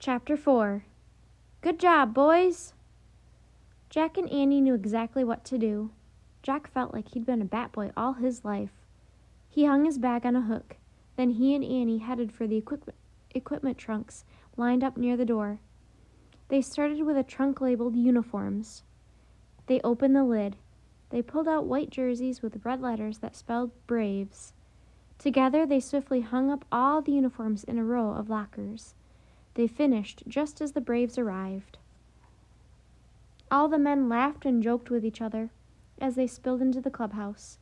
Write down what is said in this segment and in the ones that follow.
Chapter 4. Good job, boys! Jack and Annie knew exactly what to do. Jack felt like he'd been a bat boy all his life. He hung his bag on a hook. Then he and Annie headed for the equipment trunks lined up near the door. They started with a trunk labeled uniforms. They opened the lid. They pulled out white jerseys with red letters that spelled Braves. Together they swiftly hung up all the uniforms in a row of lockers. They finished just as the Braves arrived. All the men laughed and joked with each other as they spilled into the clubhouse.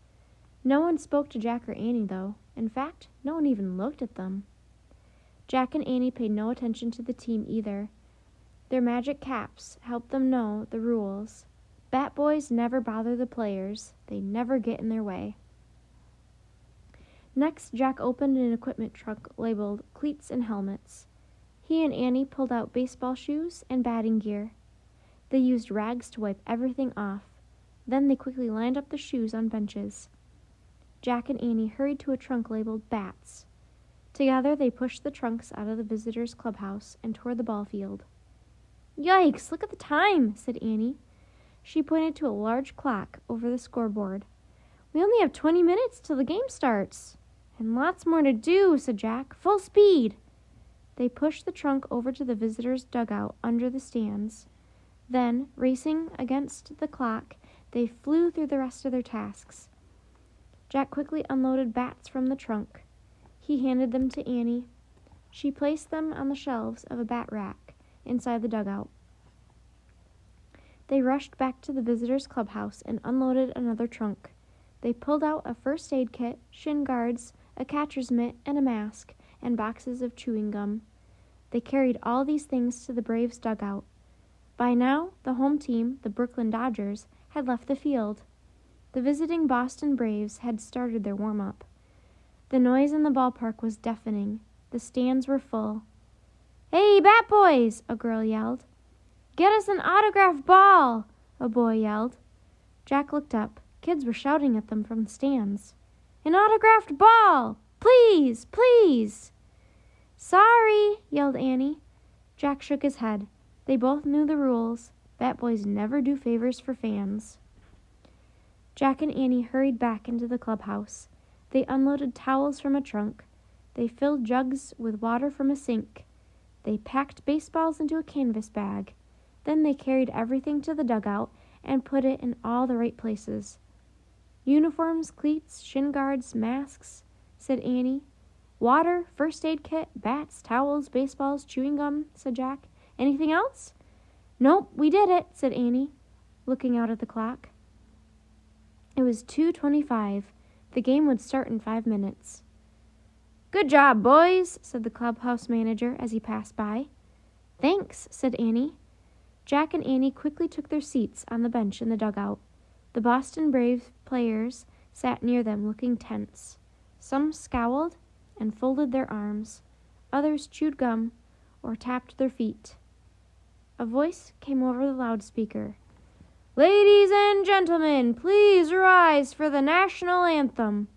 No one spoke to Jack or Annie, though. In fact, no one even looked at them. Jack and Annie paid no attention to the team either. Their magic caps helped them know the rules. Bat boys never bother the players. They never get in their way. Next, Jack opened an equipment trunk labeled cleats and helmets. He and Annie pulled out baseball shoes and batting gear. They used rags to wipe everything off. Then they quickly lined up the shoes on benches. Jack and Annie hurried to a trunk labeled bats. Together they pushed the trunks out of the visitors' clubhouse and toward the ball field. Yikes, look at the time, said Annie. She pointed to a large clock over the scoreboard. We only have 20 minutes till the game starts. And lots more to do, said Jack. Full speed. They pushed the trunk over to the visitors' dugout under the stands. Then, racing against the clock, they flew through the rest of their tasks. Jack quickly unloaded bats from the trunk. He handed them to Annie. She placed them on the shelves of a bat rack inside the dugout. They rushed back to the visitors' clubhouse and unloaded another trunk. They pulled out a first aid kit, shin guards, a catcher's mitt, and a mask, and boxes of chewing gum. They carried all these things to the Braves' dugout. By now, the home team, the Brooklyn Dodgers, had left the field. The visiting Boston Braves had started their warm-up. The noise in the ballpark was deafening. The stands were full. Hey, Bat Boys! A girl yelled. Get us an autographed ball! A boy yelled. Jack looked up. Kids were shouting at them from the stands. An autographed ball! Please! Please! Sorry! Yelled Annie. Jack shook his head. They both knew the rules. Bat boys never do favors for fans. Jack and Annie hurried back into the clubhouse. They unloaded towels from a trunk. They filled jugs with water from a sink. They packed baseballs into a canvas bag. Then they carried everything to the dugout and put it in all the right places. Uniforms, cleats, shin guards, masks, said Annie. Water, first aid kit, bats, towels, baseballs, chewing gum, said Jack. Anything else? Nope, we did it, said Annie, looking out at the clock. It was 2:25. The game would start in 5 minutes. Good job, boys, said the clubhouse manager as he passed by. Thanks, said Annie. Jack and Annie quickly took their seats on the bench in the dugout. The Boston Braves players sat near them looking tense. Some scowled and folded their arms. Others chewed gum or tapped their feet. A voice came over the loudspeaker. Ladies and gentlemen, please rise for the national anthem.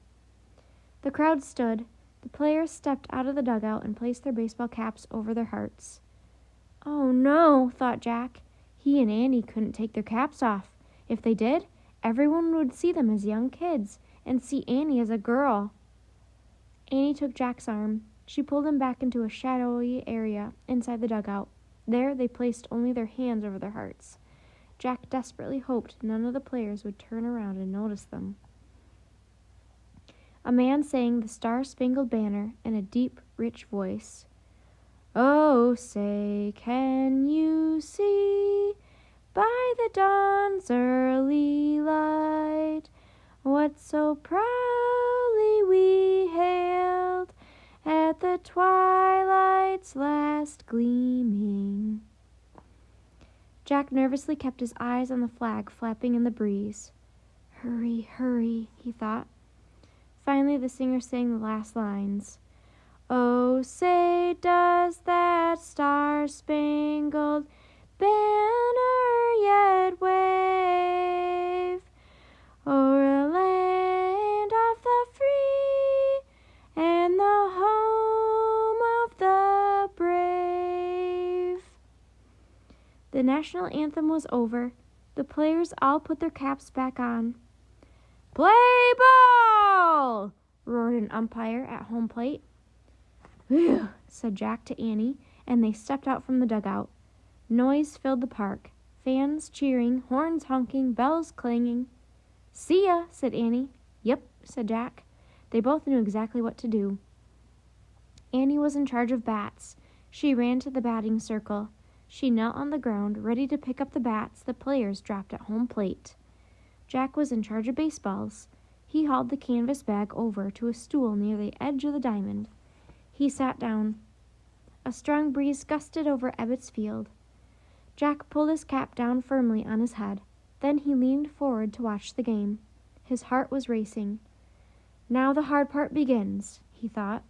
The crowd stood. The players stepped out of the dugout and placed their baseball caps over their hearts. Oh no, thought Jack. He and Annie couldn't take their caps off. If they did, everyone would see them as young kids and see Annie as a girl. Annie took Jack's arm. She pulled him back into a shadowy area inside the dugout. There they placed only their hands over their hearts. Jack desperately hoped none of the players would turn around and notice them. A man sang the Star-Spangled Banner in a deep, rich voice. Oh, say, can you see by the dawn's early light what so proudly we hailed at the twilight's last gleaming? Jack nervously kept his eyes on the flag flapping in the breeze. Hurry, hurry, he thought. Finally, the singer sang the last lines. Oh, say, does that star-spangled banner yet wave o'er a land of the free, The national anthem was over. The players all put their caps back on. "Play ball!" roared an umpire at home plate. "Whew," said Jack to Annie, and they stepped out from the dugout. Noise filled the park. Fans cheering, horns honking, bells clanging. "See ya," said Annie. "Yep," said Jack. They both knew exactly what to do. Annie was in charge of bats. She ran to the batting circle. She knelt on the ground, ready to pick up the bats the players dropped at home plate. Jack was in charge of baseballs. He hauled the canvas bag over to a stool near the edge of the diamond. He sat down. A strong breeze gusted over Ebbets Field. Jack pulled his cap down firmly on his head. Then he leaned forward to watch the game. His heart was racing. "Now the hard part begins," he thought.